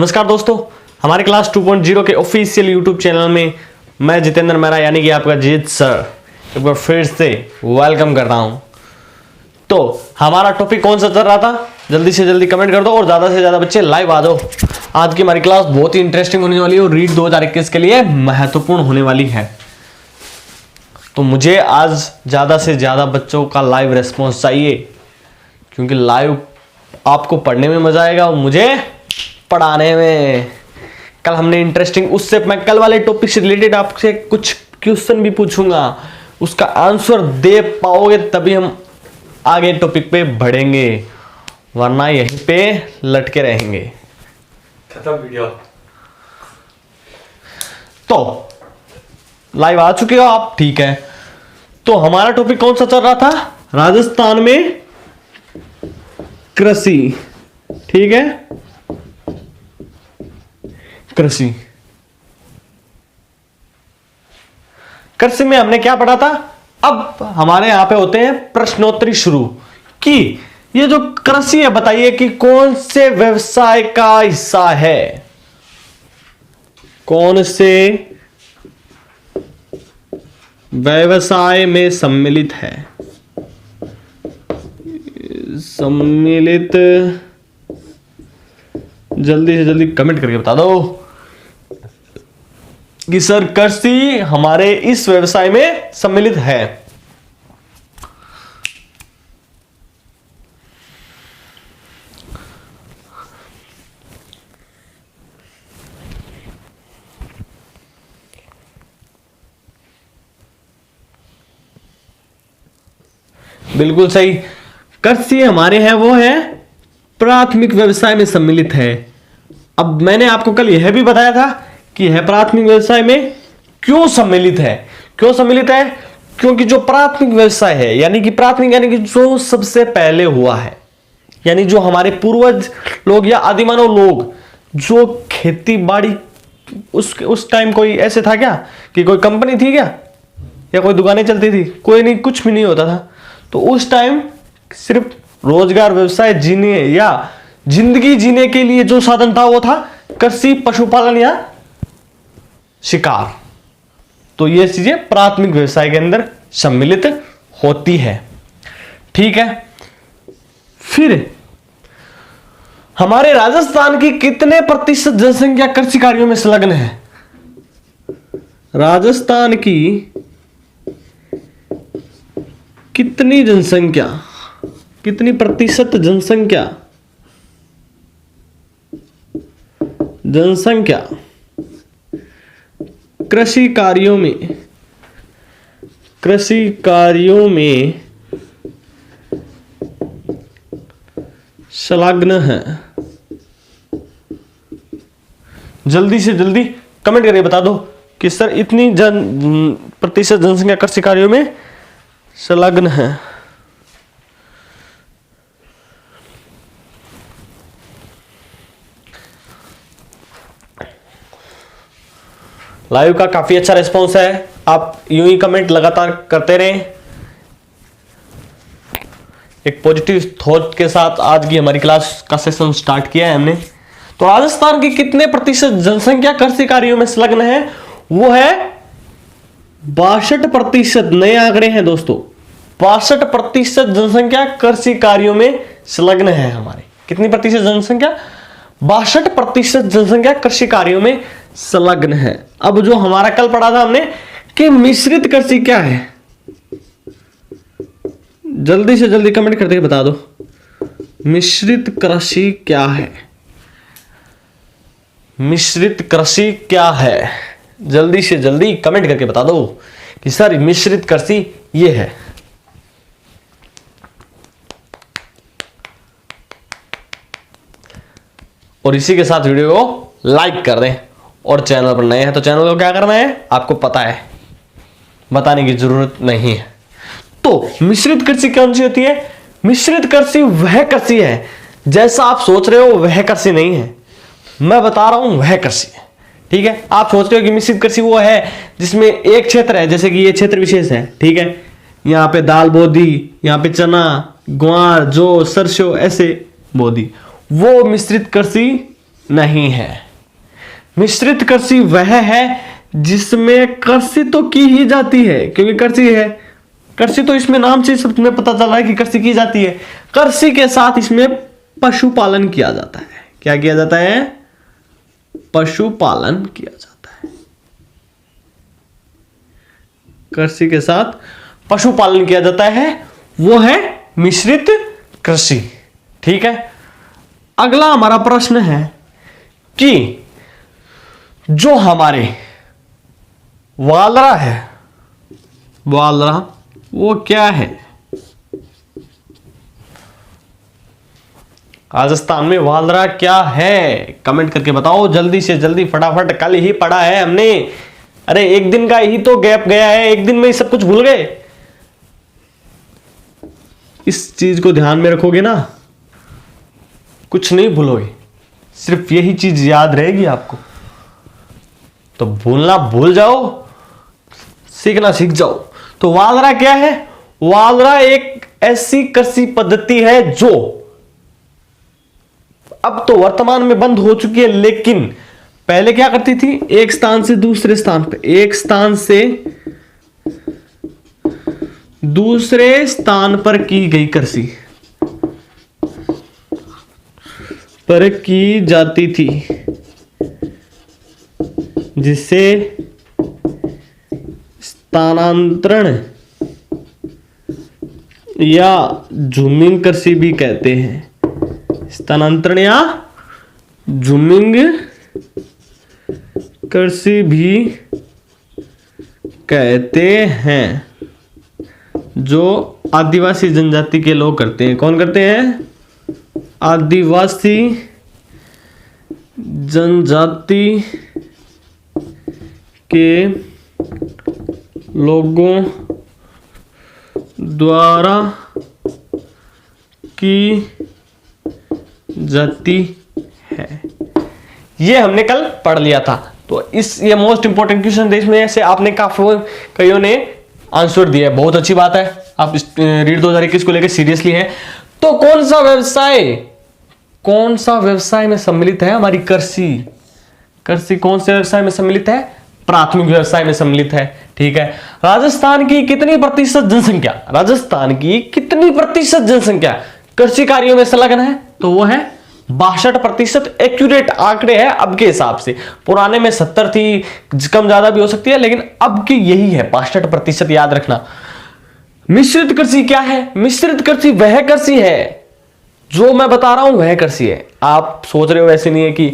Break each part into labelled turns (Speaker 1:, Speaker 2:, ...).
Speaker 1: नमस्कार दोस्तों, हमारे क्लास 2.0 के ऑफिशियल यूट्यूब चैनल में मैं जितेंद्र मेहरा यानी कि आपका जीत सर एक बार फिर से वेलकम कर रहा हूं। तो हमारा टॉपिक कौन सा चल रहा था, जल्दी से जल्दी कमेंट कर दो और ज्यादा से ज्यादा बच्चे लाइव आ जाओ। आज की हमारी क्लास बहुत ही इंटरेस्टिंग होने वाली है और रीड 2021 के लिए महत्वपूर्ण होने वाली है। तो मुझे आज ज्यादा से ज्यादा बच्चों का लाइव रेस्पॉन्स चाहिए, क्योंकि लाइव आपको पढ़ने में मजा आएगा और मुझे पढ़ाने में। कल हमने इंटरेस्टिंग, उससे मैं कल वाले टॉपिक से रिलेटेड आपसे कुछ क्वेश्चन भी पूछूंगा, उसका आंसर दे पाओगे तभी हम आगे टॉपिक पे बढ़ेंगे, वरना यहीं पे लटके रहेंगे।
Speaker 2: खत्म वीडियो।
Speaker 1: तो लाइव आ चुके हो आप, ठीक है। तो हमारा टॉपिक कौन सा चल रहा था, राजस्थान में कृषि, ठीक है, कृषि। कृषि में हमने क्या पढ़ा था, अब हमारे यहां पे होते हैं प्रश्नोत्तरी शुरू कि ये जो कृषि है बताइए कि कौन से व्यवसाय का हिस्सा है, कौन से व्यवसाय में सम्मिलित है। सम्मिलित, जल्दी से जल्दी कमेंट करके बता दो कि सर कृषि हमारे इस व्यवसाय में सम्मिलित है। बिल्कुल सही, कृषि हमारे हैं वो है प्राथमिक व्यवसाय में सम्मिलित है। अब मैंने आपको कल यह भी बताया था कि यह प्राथमिक व्यवसाय में क्यों सम्मिलित है। क्यों सम्मिलित है, क्योंकि जो प्राथमिक व्यवसाय है यानी कि प्राथमिक यानी कि जो सबसे पहले हुआ है, यानी जो हमारे पूर्वज लोग या आदिमानव लोग जो खेती बाड़ी, उस टाइम कोई ऐसे था क्या कि कोई कंपनी थी क्या, या कोई दुकानें चलती थी, कोई नहीं, कुछ भी नहीं होता था। तो उस टाइम सिर्फ रोजगार, व्यवसाय जीने या जिंदगी जीने के लिए जो साधन था वो था कृषि, पशुपालन या शिकार। तो ये चीजें प्राथमिक व्यवसाय के अंदर सम्मिलित होती है, ठीक है। फिर हमारे राजस्थान की कितने प्रतिशत जनसंख्या कृषि कार्यों में संलग्न है। राजस्थान की कितनी जनसंख्या, कितनी प्रतिशत जनसंख्या कृषि कार्यों में संलग्न है। जल्दी से जल्दी कमेंट करके बता दो कि सर इतनी प्रतिशत जनसंख्या कृषि कार्यों में संलग्न है। लाइव का काफी अच्छा रिस्पांस है, आप यूं ही कमेंट लगातार करते रहें। एक पॉजिटिव थॉट के साथ आज की हमारी क्लास का सेशन स्टार्ट किया है हमने। तो राजस्थान की कितने प्रतिशत जनसंख्या कृषि कार्यों में संलग्न है, वो है 62%। नए आंकड़े हैं दोस्तों, 62% जनसंख्या कृषि कार्यों में संलग्न है हमारे। कितनी प्रतिशत जनसंख्या, 62% जनसंख्या कृषि कार्यों में संलग्न है। अब जो हमारा कल पढ़ा था हमने कि मिश्रित कृषि क्या है, जल्दी से जल्दी कमेंट करके बता दो मिश्रित कृषि क्या है। मिश्रित कृषि क्या है, जल्दी से जल्दी कमेंट करके बता दो कि सर मिश्रित कृषि ये है। और इसी के साथ वीडियो को लाइक कर दें, और चैनल पर नए हैं तो चैनल को क्या करना है आपको पता है, बताने की जरूरत नहीं है। तो मिश्रित कृषि कौन सी होती है, मिश्रित कृषि वह कृषि है, जैसा आप सोच रहे हो वह कृषि नहीं है, मैं बता रहा हूं वह कृषि है, ठीक है। आप सोच रहे हो कि मिश्रित कृषि वो है जिसमें एक क्षेत्र है, जैसे कि ये क्षेत्र विशेष है, ठीक है, यहाँ पे दाल बो दी, यहाँ पे चना, ग्वार, जौ, सरसों ऐसे बो दी, वो मिश्रित कृषि नहीं है। मिश्रित कृषि वह है जिसमें कृषि तो की ही जाती है, क्योंकि कृषि है, कृषि तो इसमें नाम से सब तुम्हें पता चल रहा है कि कृषि की जाती है। कृषि के साथ इसमें पशुपालन किया जाता है। क्या किया जाता है? पशुपालन किया जाता है। कृषि के साथ पशुपालन किया जाता है, वो है मिश्रित कृषि। ठीक है। अगला हमारा प्रश्न है कि जो हमारे वालरा है, वालरा वो क्या है? राजस्थान में वालरा क्या है? कमेंट करके बताओ जल्दी से जल्दी, फटाफट। कल ही पढ़ा है हमने। अरे एक दिन का ही तो गैप गया है, एक दिन में ही सब कुछ भूल गए। इस चीज को ध्यान में रखोगे ना, कुछ नहीं भूलोगे, सिर्फ यही चीज याद रहेगी आपको। तो भूलना भूल जाओ, सीखना सीख जाओ। तो वालरा क्या है? वालरा एक ऐसी कृषि पद्धति है जो अब तो वर्तमान में बंद हो चुकी है, लेकिन पहले क्या करती थी? एक स्थान से दूसरे स्थान पे, एक स्थान से दूसरे स्थान पर की गई कृषि पर की जाती थी, जिसे स्थानांतरण या झूमिंग कृषि भी कहते हैं। स्थानांतरण या झूमिंग कृषि भी कहते हैं, जो आदिवासी जनजाति के लोग करते हैं। कौन करते हैं? आदिवासी जनजाति के लोगों द्वारा की जाती है। ये हमने कल पढ़ लिया था। तो ये मोस्ट इंपॉर्टेंट क्वेश्चन इसमें से आपने काफी कईयों ने आंसर दिया है, बहुत अच्छी बात है। आप रीड 2021 को लेकर सीरियसली है। तो कौन सा व्यवसाय में सम्मिलित है हमारी कृषि? कृषि कौन से व्यवसाय में सम्मिलित है? प्राथमिक व्यवसाय में सम्मिलित है। ठीक है। राजस्थान की कितनी प्रतिशत जनसंख्या, राजस्थान की कितनी प्रतिशत जनसंख्या कृषि कार्यों में संलग्न है? तो वो है 62%। एक्यूरेट आंकड़े हैं अब के हिसाब से। पुराने में 70 थी, कम ज्यादा भी हो सकती है, लेकिन अब की यही है 62%, याद रखना। मिश्रित कृषि क्या है? मिश्रित कृषि वह कृषि है जो मैं बता रहा हूं, वह कृषि है। आप सोच रहे हो ऐसे नहीं है कि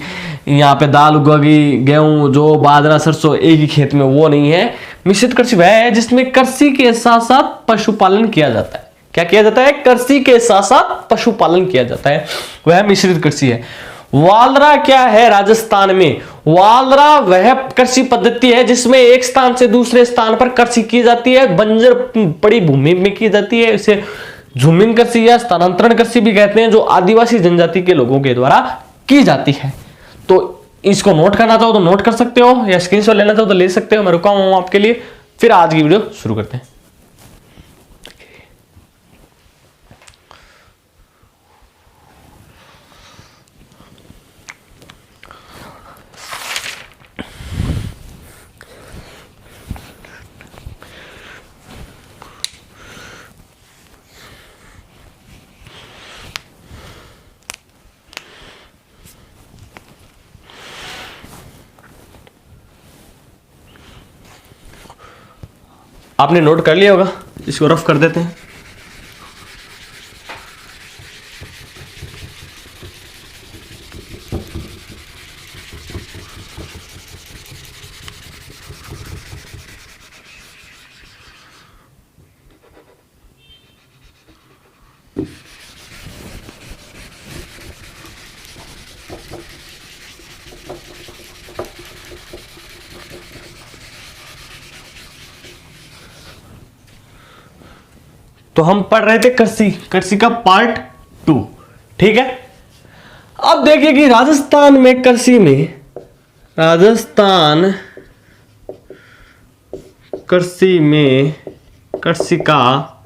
Speaker 1: यहाँ पे दाल उगेगी, गेहूं, जो बाजरा, सरसों एक ही खेत में, वो नहीं है। मिश्रित कृषि वह है जिसमें कृषि के साथ साथ पशुपालन किया जाता है। क्या किया जाता है? कृषि के साथ साथ पशुपालन किया जाता है, वह मिश्रित कृषि है। वालरा क्या है? राजस्थान में वालरा वह कृषि पद्धति है जिसमें एक स्थान से दूसरे स्थान पर कृषि की जाती है, बंजर पड़ी भूमि में की जाती है। इसे झूमिंग कृषि या स्थानांतरण कृषि भी कहते हैं, जो आदिवासी जनजाति के लोगों के द्वारा की जाती है। तो इसको नोट करना चाहो तो नोट कर सकते हो, या स्क्रीनशॉट लेना चाहो तो ले सकते हो। मैं रुका हूं आपके लिए। फिर आज की वीडियो शुरू करते हैं। आपने नोट कर लिया होगा, इसको रफ कर देते हैं। तो हम पढ़ रहे थे कृषि का पार्ट 2। ठीक है। अब देखिए कि राजस्थान में कृषि का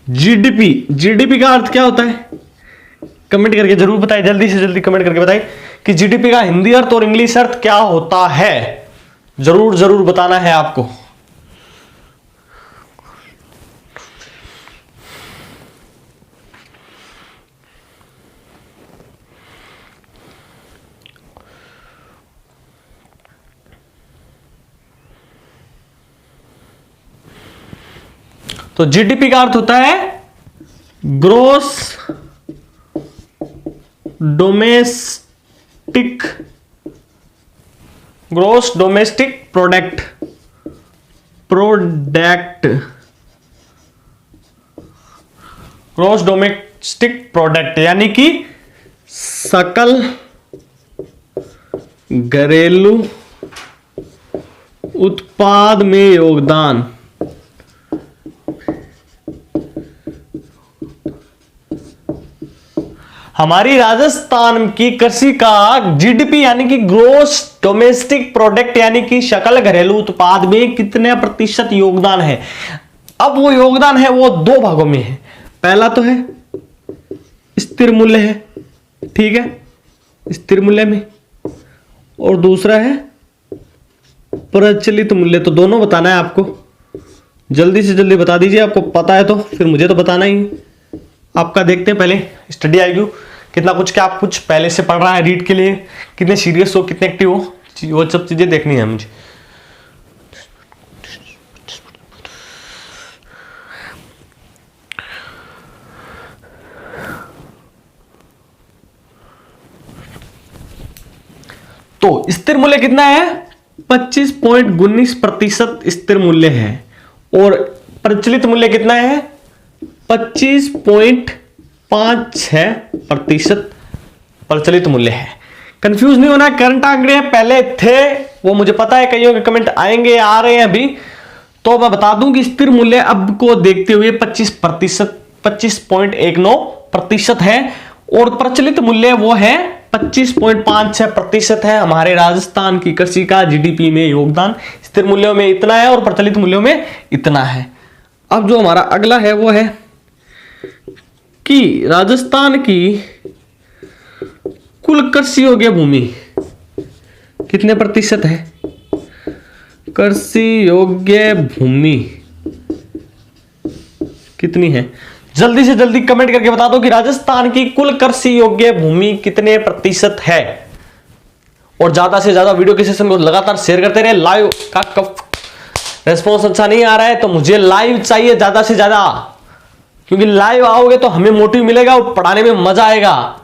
Speaker 1: जीडीपी का अर्थ क्या होता है? कमेंट करके जरूर बताएं, जल्दी से जल्दी कमेंट करके बताएं कि जीडीपी का हिंदी अर्थ और इंग्लिश अर्थ क्या होता है, जरूर जरूर बताना है आपको। तो जीडीपी का अर्थ होता है gross domestic product gross domestic product यानी कि सकल घरेलू उत्पाद में योगदान। हमारी राजस्थान की कृषि का जीडीपी यानी कि ग्रोस डोमेस्टिक प्रोडक्ट यानी कि सकल घरेलू उत्पाद में कितने प्रतिशत योगदान है। अब वो योगदान है वो दो भागों में है। पहला तो है स्थिर मूल्य है, ठीक है, स्थिर मूल्य में, और दूसरा है प्रचलित मूल्य। तो दोनों बताना है आपको, जल्दी से जल्दी बता दीजिए। आपको पता है तो फिर मुझे तो बताना ही। आपका देखते हैं पहले स्टडी आईक्यू कितना कुछ, क्या आप कुछ पहले से पढ़ रहा है रीड के लिए, कितने सीरियस हो, कितने एक्टिव हो, वो सब चीजें देखनी है मुझे। तो स्थिर मूल्य कितना है, 25.19% स्थिर मूल्य है, और प्रचलित मूल्य कितना है, 25.56% प्रचलित मूल्य है। कंफ्यूज नहीं होना, करंट आंकड़े पहले थे, वो मुझे पता है, कईयों के कमेंट आएंगे, आ रहे हैं अभी, तो मैं बता दूं कि स्थिर मूल्य अब को देखते हुए 25.19% है, और प्रचलित मूल्य वो है 25.56% है। हमारे राजस्थान की कृषि का जीडीपी में योगदान स्थिर मूल्यों में इतना है और प्रचलित मूल्यों में इतना है। अब जो हमारा अगला है वो है कि राजस्थान की कुल कृषि योग्य भूमि कितने प्रतिशत है। कृषि योग्य भूमि कितनी है, जल्दी से जल्दी कमेंट करके बता दो कि राजस्थान की कुल कृषि योग्य भूमि कितने प्रतिशत है। और ज्यादा से ज्यादा वीडियो के सेशन को लगातार शेयर करते रहे। लाइव का रेस्पॉन्स अच्छा नहीं आ रहा है तो मुझे लाइव चाहिए ज्यादा से ज्यादा, क्योंकि लाइव आओगे तो हमें मोटिव मिलेगा और पढ़ाने में मजा आएगा।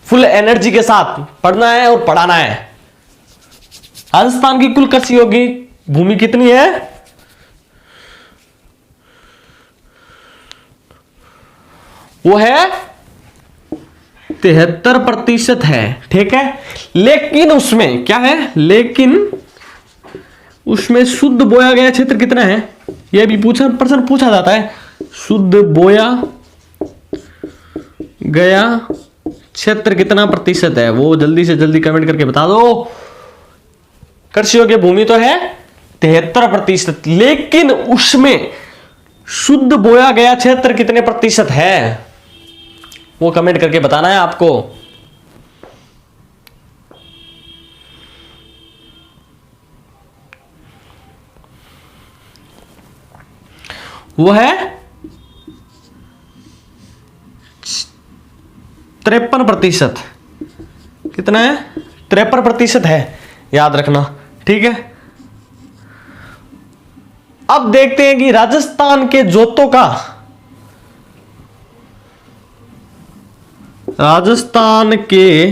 Speaker 1: फुल एनर्जी के साथ पढ़ना है और पढ़ाना है। राजस्थान की कुल कृषि योग्य भूमि कितनी है, वो है 73% है, ठीक है। लेकिन उसमें क्या है, लेकिन उसमें शुद्ध बोया गया क्षेत्र कितना है, यह भी प्रश्न पूछा जाता है। शुद्ध बोया गया क्षेत्र कितना प्रतिशत है, वो जल्दी से जल्दी कमेंट करके बता दो। कृषि योग्य भूमि तो है 73%, लेकिन उसमें शुद्ध बोया गया क्षेत्र कितने प्रतिशत है, वो कमेंट करके बताना है आपको। वो है 53%। कितना है, 53% है, याद रखना, ठीक है। अब देखते हैं कि राजस्थान के जोतों का, राजस्थान के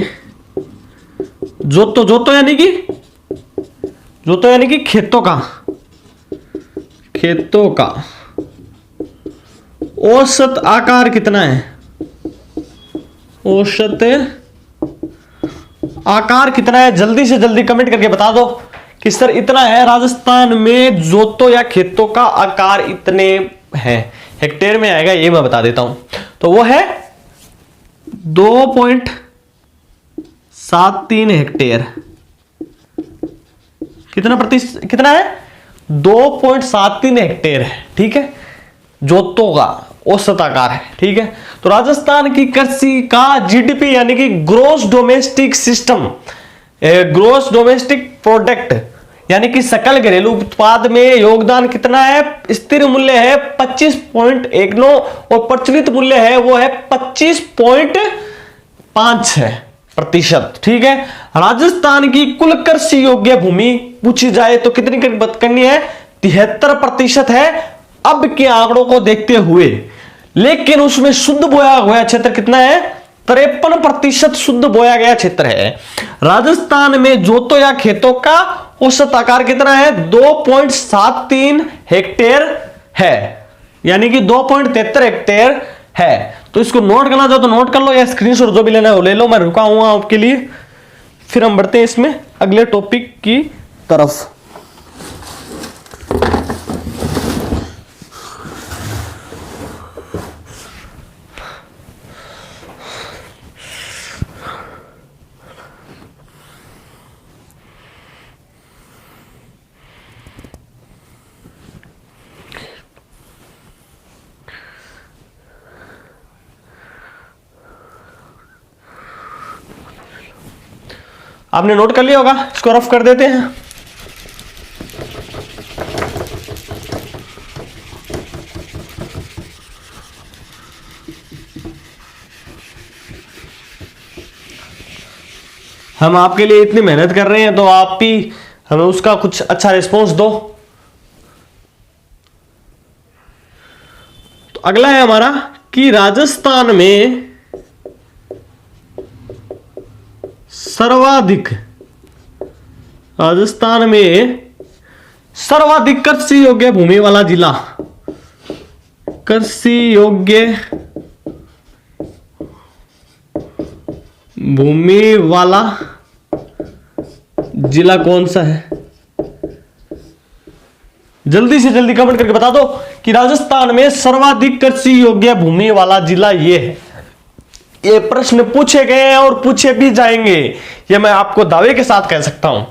Speaker 1: जोतों यानी कि खेतों का औसत आकार कितना है, औसत आकार कितना है, जल्दी से जल्दी कमेंट करके बता दो कि सर इतना है। राजस्थान में जोतों या खेतों का आकार इतने हैं, हेक्टेयर में आएगा ये मैं बता देता हूं। तो वो है 2.73 हेक्टेयर। कितना है, 2.73 हेक्टेयर है, ठीक है। जोतों का औसत आकार है। ठीक है, तो राजस्थान की कृषि का जीडीपी यानी कि gross domestic system, gross domestic product यानी कि सकल घरेलू उत्पाद में योगदान कितना है? स्थिर मूल्य है 25.19 और प्रचलित मूल्य है वो है 25.5 है प्रतिशत। ठीक है, राजस्थान की कुल कृषि योग्य भूमि पूछी जाए तो कितनी करनी है? 73% है अब के आंकड़ों को देखते हुए, लेकिन उसमें शुद्ध बोया हुआ क्षेत्र कितना है? 53% शुद्ध बोया गया क्षेत्र है। राजस्थान में जोतों या खेतों का औसत आकार कितना है? 2.73 हेक्टेयर है, यानी कि 2.73 हेक्टेयर है। तो इसको नोट करना चाहो तो नोट कर लो, या स्क्रीनशॉट जो भी लेना है वो ले लो, मैं रुका हुआ आपके लिए। फिर हम बढ़ते हैं इसमें अगले टॉपिक की तरफ। आपने नोट कर लिया होगा, इसको रफ कर देते हैं। हम आपके लिए इतनी मेहनत कर रहे हैं तो आप भी हमें उसका कुछ अच्छा रिस्पॉन्स दो। तो अगला है हमारा कि राजस्थान में सर्वाधिक कृषि योग्य भूमि वाला जिला, कृषि योग्य भूमि वाला जिला कौन सा है? जल्दी से जल्दी कमेंट करके बता दो कि राजस्थान में सर्वाधिक कृषि योग्य भूमि वाला जिला ये है। ये प्रश्न पूछे गए हैं और पूछे भी जाएंगे, ये मैं आपको दावे के साथ कह सकता हूं।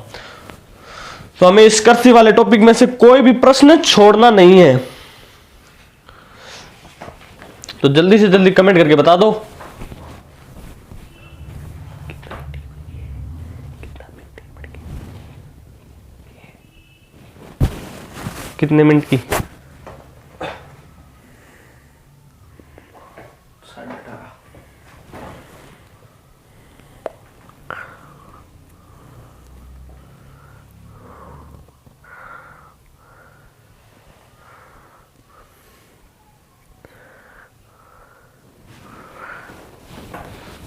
Speaker 1: तो हमें इस कृषि वाले टॉपिक में से कोई भी प्रश्न छोड़ना नहीं है। तो जल्दी से जल्दी कमेंट करके बता दो। कितने मिनट की?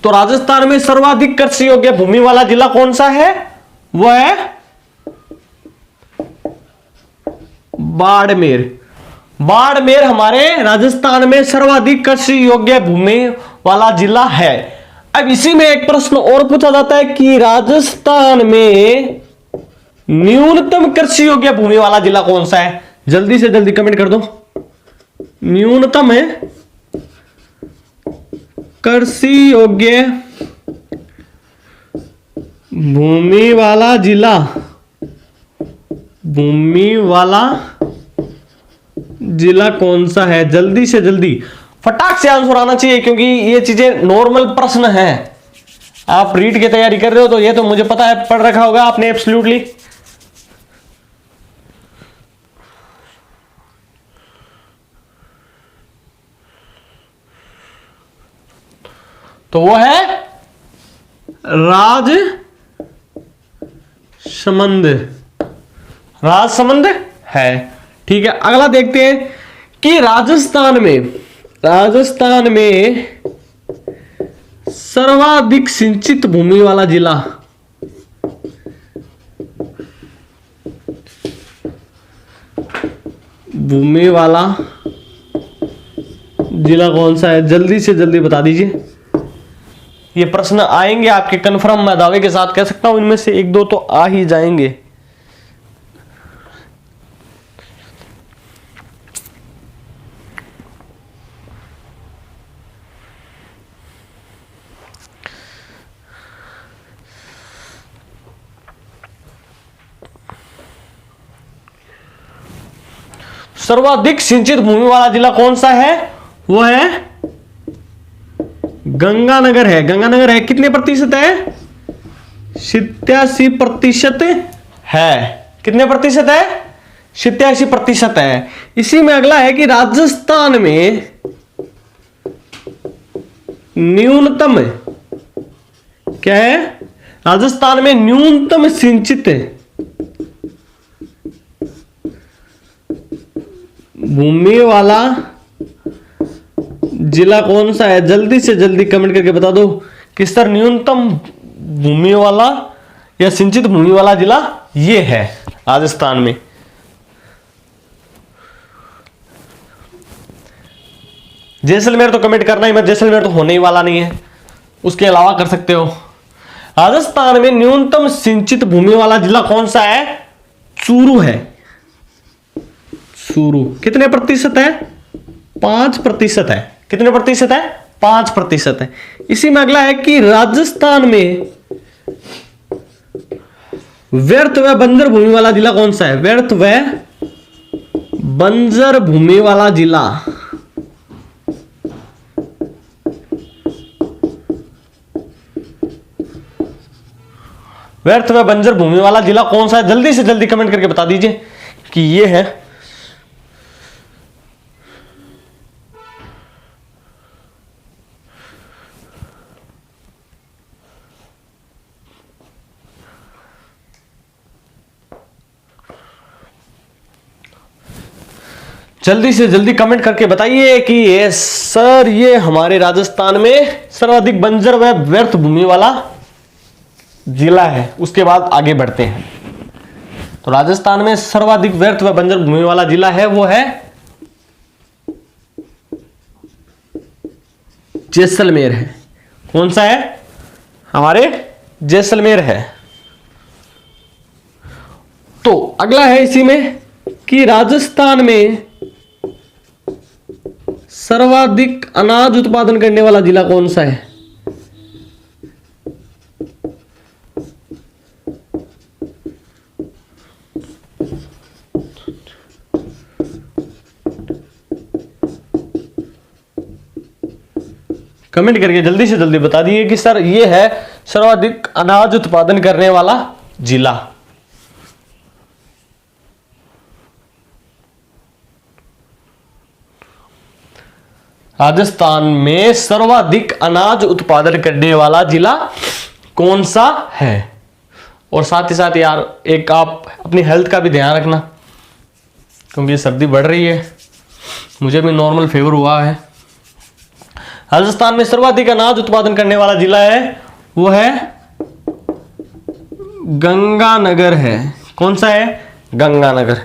Speaker 1: तो राजस्थान में सर्वाधिक कृषि योग्य भूमि वाला जिला कौन सा है? वो है बाड़मेर। बाड़मेर हमारे राजस्थान में सर्वाधिक कृषि योग्य भूमि वाला जिला है। अब इसी में एक प्रश्न और पूछा जाता है कि राजस्थान में न्यूनतम कृषि योग्य भूमि वाला जिला कौन सा है? जल्दी से जल्दी कमेंट कर दो। न्यूनतम है कृषि योग्य भूमि वाला जिला, भूमि वाला जिला कौन सा है? जल्दी से जल्दी फटाक से आंसर आना चाहिए, क्योंकि ये चीजें नॉर्मल प्रश्न हैं। आप रीड की तैयारी कर रहे हो तो ये तो मुझे पता है, पढ़ रखा होगा आपने एब्सोल्युटली। तो वो है राजसमंद है। ठीक है, अगला देखते हैं कि राजस्थान में सर्वाधिक सिंचित भूमि वाला जिला, भूमि वाला जिला कौन सा है? जल्दी से जल्दी बता दीजिए। ये प्रश्न आएंगे आपके कन्फर्म, मैं दावे के साथ कह सकता हूं इनमें से एक दो तो आ ही जाएंगे। सर्वाधिक सिंचित भूमि वाला जिला कौन सा है? वो है गंगानगर है। गंगानगर है, कितने प्रतिशत है? 87% है। कितने प्रतिशत है? 87% है। इसी में अगला है कि राजस्थान में न्यूनतम क्या है? राजस्थान में न्यूनतम सिंचित भूमि वाला जिला कौन सा है? जल्दी से जल्दी कमेंट करके बता दो कि सर न्यूनतम भूमि वाला या सिंचित भूमि वाला जिला ये है राजस्थान में। जैसलमेर तो कमेंट करना ही मत, जैसलमेर तो होने ही वाला नहीं है, उसके अलावा कर सकते हो। राजस्थान में न्यूनतम सिंचित भूमि वाला जिला कौन सा है? चूरू है। चूरू कितने प्रतिशत है? 5% है। कितने प्रतिशत है? 5% है। इसी में अगला है कि राजस्थान में व्यर्थ व बंजर भूमि वाला जिला कौन सा है? व्यर्थ व बंजर भूमि वाला जिला व्यर्थ व बंजर भूमि वाला जिला कौन सा है? जल्दी से जल्दी कमेंट करके बता दीजिए कि ये है। जल्दी से जल्दी कमेंट करके बताइए कि ये सर ये हमारे राजस्थान में सर्वाधिक बंजर व व्यर्थ भूमि वाला जिला है। उसके बाद आगे बढ़ते हैं। तो राजस्थान में सर्वाधिक व्यर्थ व बंजर भूमि वाला जिला है वो है जैसलमेर है। कौन सा है? हमारे जैसलमेर है। तो अगला है इसी में कि राजस्थान में सर्वाधिक अनाज उत्पादन करने वाला जिला कौन सा है? कमेंट करके जल्दी से जल्दी बता दिए कि सर ये है सर्वाधिक अनाज उत्पादन करने वाला जिला। राजस्थान में सर्वाधिक अनाज उत्पादन करने वाला जिला कौन सा है? और साथ ही साथ यार एक आप अपनी हेल्थ का भी ध्यान रखना, क्योंकि सर्दी बढ़ रही है, मुझे भी नॉर्मल फीवर हुआ है। राजस्थान में सर्वाधिक अनाज उत्पादन करने वाला जिला है वो है गंगानगर है। कौन सा है? गंगानगर।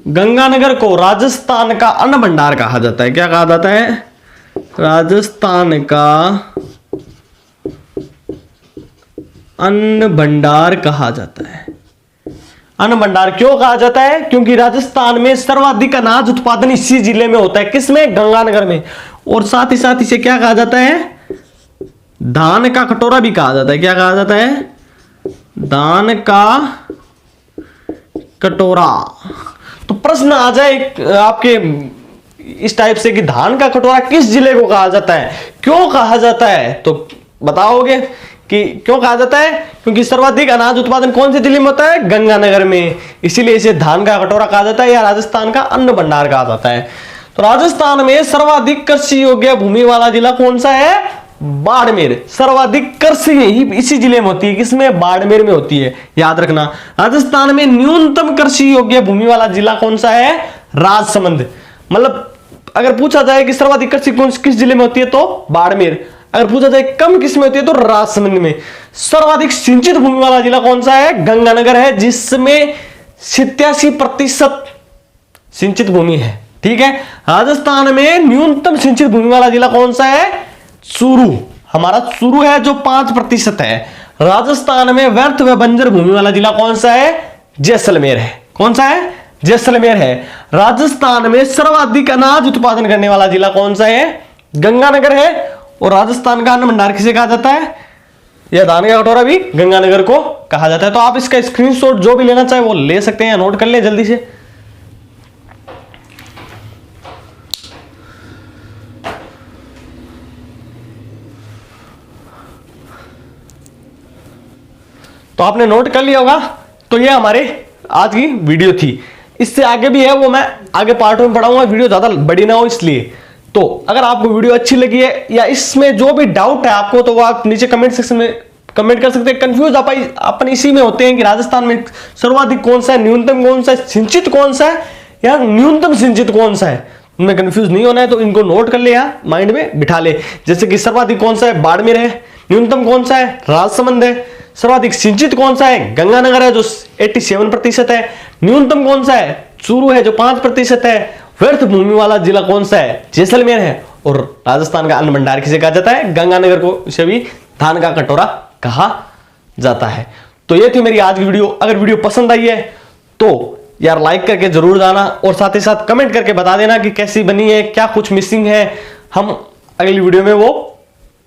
Speaker 1: गंगानगर को राजस्थान का अन्न भंडार कहा जाता है। क्या कहा जाता है? राजस्थान का अन्न भंडार कहा जाता है। अन्न भंडार क्यों कहा जाता है? क्योंकि राजस्थान में सर्वाधिक अनाज उत्पादन इसी जिले में होता है। किसमें? गंगानगर में। और साथ ही साथ इसे क्या कहा जाता है? धान का कटोरा भी कहा जाता है। क्या कहा जाता है? धान का कटोरा। तो प्रश्न आ जाए आपके इस टाइप से कि धान का कटोरा किस जिले को कहा जाता है, क्यों कहा जाता है? तो बताओगे कि क्यों कहा जाता है? क्योंकि सर्वाधिक अनाज उत्पादन कौन से जिले में होता है? गंगानगर में। इसीलिए इसे धान का कटोरा कहा जाता है या राजस्थान का अन्न भंडार कहा जाता है। तो राजस्थान में सर्वाधिक कृषि योग्य भूमि वाला जिला कौन सा है? बाड़मेर। सर्वाधिक कृषि ही इसी जिले में होती है। किसमें? बाड़मेर में होती है, याद रखना। राजस्थान में न्यूनतम कृषि योग्य भूमि वाला जिला कौन सा है? राजसमंद। मतलब अगर पूछा जाए कि सर्वाधिक कृषि किस जिले में होती है तो बाड़मेर। अगर पूछा जाए कम किस में होती है तो राजसमंद में। सर्वाधिक सिंचित भूमि वाला जिला कौन सा है? गंगानगर है, जिसमें 87% सिंचित भूमि है। ठीक है। राजस्थान में न्यूनतम सिंचित भूमि वाला जिला कौन सा है? चूरू। हमारा चूरू है जो 5% है। राजस्थान में व्यर्थ व बंजर भूमि वाला जिला कौन सा है? जैसलमेर है। कौन सा है? जैसलमेर है। राजस्थान में सर्वाधिक अनाज उत्पादन करने वाला जिला कौन सा है? गंगानगर है। और राजस्थान का अन्न भंडार किसे कहा जाता है? यह धान का कटोरा भी गंगानगर को कहा जाता है। तो आप इसका स्क्रीनशॉट जो भी लेना चाहे वो ले सकते हैं, नोट कर ले जल्दी से। तो आपने नोट कर लिया होगा। तो ये हमारे आज की वीडियो थी। इससे आगे भी है, वो मैं आगे पार्ट में पढ़ाऊंगा, वीडियो ज्यादा बड़ी ना हो इसलिए। तो अगर आपको वीडियो अच्छी लगी है या इसमें जो भी डाउट है आपको, तो वो आप नीचे कमेंट सेक्शन में कमेंट कर सकते हैं। कंफ्यूज अपन इसी में होते हैं कि राजस्थान में सर्वाधिक कौन सा है, न्यूनतम कौन सा है, सिंचित कौन सा है या न्यूनतम सिंचित कौन सा है। उनमें कंफ्यूज नहीं होना है, तो इनको नोट कर ले, यहाँ माइंड में बिठा ले। जैसे कि सर्वाधिक कौन सा है, बाड़मेर है। न्यूनतम कौन सा है, राजसमंद है। सर्वाधिक सिंचित कौन सा है, गंगानगर है जो 87% है। न्यूनतम कौन सा है, चूरू है जो 5% है। व्यर्थ भूमि वाला जिला कौन सा है, जैसलमेर है। और राजस्थान का अन्न भंडार किसे कहा जाता है, गंगानगर को से भी धान का कटोरा कहा जाता है। तो ये थी मेरी आज की वीडियो। अगर वीडियो पसंद आई है तो यार लाइक करके जरूर जाना, और साथ ही साथ कमेंट करके बता देना कि कैसी बनी है, क्या कुछ मिसिंग है। हम अगली वीडियो में वो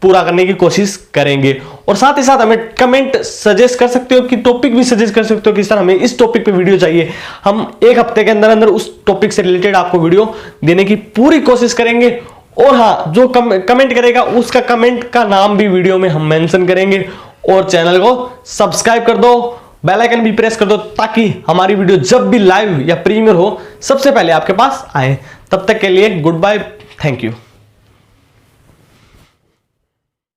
Speaker 1: पूरा करने की कोशिश करेंगे। और साथ ही साथ हमें कमेंट सजेस्ट कर सकते हो कि टॉपिक भी सजेस्ट कर सकते हो कि सर हमें इस टॉपिक पे वीडियो चाहिए। हम 1 हफ्ते के अंदर अंदर उस टॉपिक से रिलेटेड आपको वीडियो देने की पूरी कोशिश करेंगे। और हाँ, जो कमेंट करेगा उसका कमेंट का नाम भी वीडियो में हम मेंशन करेंगे। और चैनल को सब्सक्राइब कर दो, बेल आइकन भी प्रेस कर दो, ताकि हमारी वीडियो जब भी लाइव या प्रीमियर हो सबसे पहले आपके पास आए। तब तक के लिए गुड बाय, थैंक यू।